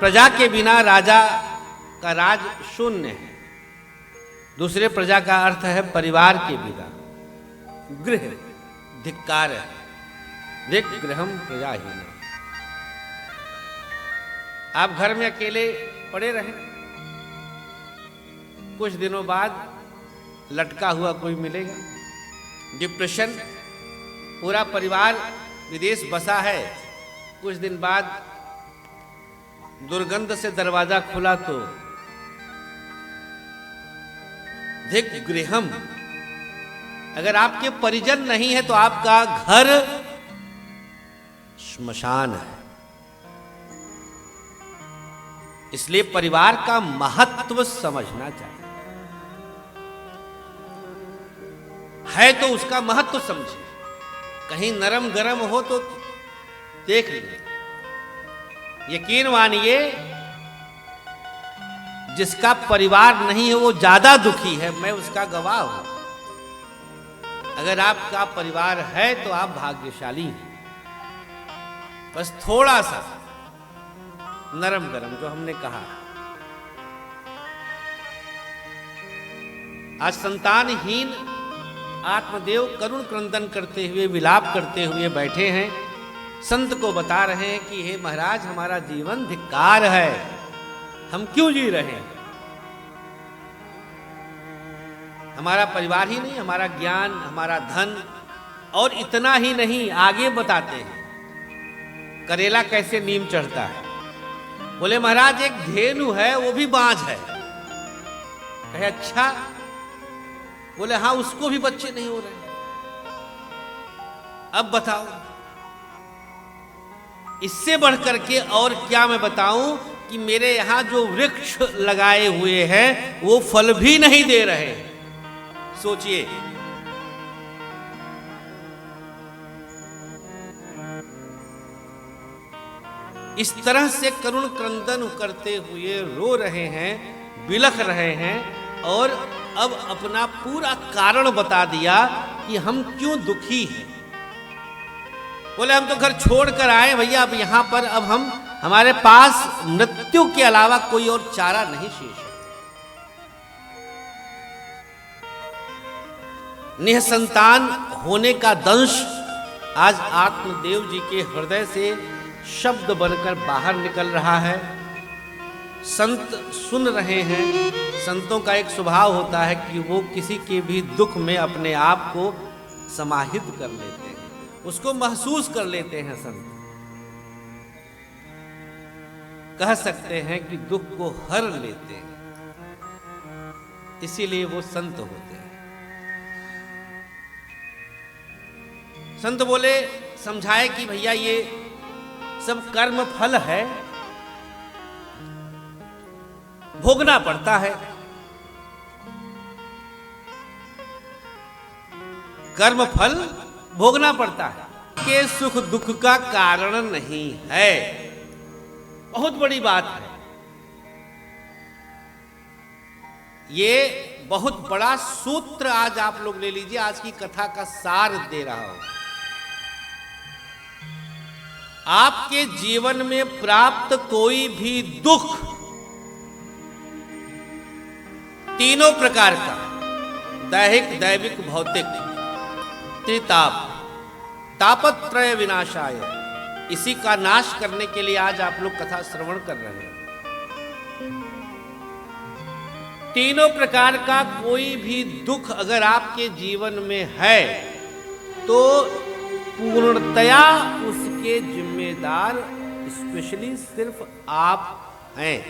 प्रजा के बिना राजा का राज शून्य है। दूसरे प्रजा का अर्थ है परिवार के बिना। गृह धिक्कार है, धिक गृहम प्रजाहीन। आप घर में अकेले पड़े रहें, कुछ दिनों बाद लटका हुआ कोई मिलेगा, डिप्रेशन, पूरा परिवार विदेश बसा है, कुछ दिन बाद दुर्गंध से दरवाजा खुला तो धिक गृहम। अगर आपके परिजन नहीं है तो आपका घर श्मशान है। इसलिए परिवार का महत्व समझना चाहिए, है तो उसका महत्व समझे। कहीं नरम गरम हो तो देख लीजिए, यकीन मानिए जिसका परिवार नहीं है वो ज्यादा दुखी है, मैं उसका गवाह हूं। अगर आपका परिवार है तो आप भाग्यशाली हैं। बस थोड़ा सा नरम गरम जो हमने कहा। आज संतानहीन आत्मदेव करुण क्रंदन करते हुए, विलाप करते हुए बैठे हैं, संत को बता रहे हैं कि हे महाराज, हमारा जीवन धिक्कार है, हम क्यों जी रहे हैं। हमारा परिवार ही नहीं, हमारा ज्ञान, हमारा धन, और इतना ही नहीं, आगे बताते हैं करेला कैसे नीम चढ़ता है। बोले महाराज एक धेनु है, वो भी बांझ है। कहे अच्छा? बोले हाँ, उसको भी बच्चे नहीं हो रहे। अब बताओ इससे बढ़कर के और क्या मैं बताऊं कि मेरे यहां जो वृक्ष लगाए हुए हैं वो फल भी नहीं दे रहे। सोचिए, इस तरह से करुण क्रंदन करते हुए रो रहे हैं, बिलख रहे हैं, और अब अपना पूरा कारण बता दिया कि हम क्यों दुखी हैं। बोले हम तो घर छोड़कर आए भैया, अब यहां पर अब हमारे पास मृत्यु के अलावा कोई और चारा नहीं शेष है। निःसंतान होने का दंश आज आत्मदेव जी के हृदय से शब्द बनकर बाहर निकल रहा है। संत सुन रहे हैं। संतों का एक स्वभाव होता है कि वो किसी के भी दुख में अपने आप को समाहित कर लेते हैं, उसको महसूस कर लेते हैं। संत कह सकते हैं कि दुख को हर लेते हैं, इसीलिए वो संत होते हैं। संत बोले, समझाए कि भैया ये सब कर्म फल है, भोगना पड़ता है। कर्म फल भोगना पड़ता है, के सुख दुख का कारण नहीं है। बहुत बड़ी बात है ये, बहुत बड़ा सूत्र आज आप लोग ले लीजिए। आज की कथा का सार दे रहा हूं। आपके जीवन में प्राप्त कोई भी दुख तीनों प्रकार का, दैहिक, दैविक, भौतिक, त्रिताप, तापत्रय विनाशाय, इसी का नाश करने के लिए आज आप लोग कथा श्रवण कर रहे हैं। तीनों प्रकार का कोई भी दुख अगर आपके जीवन में है तो पूर्णतया उसके जिम्मेदार स्पेशली सिर्फ आप हैं।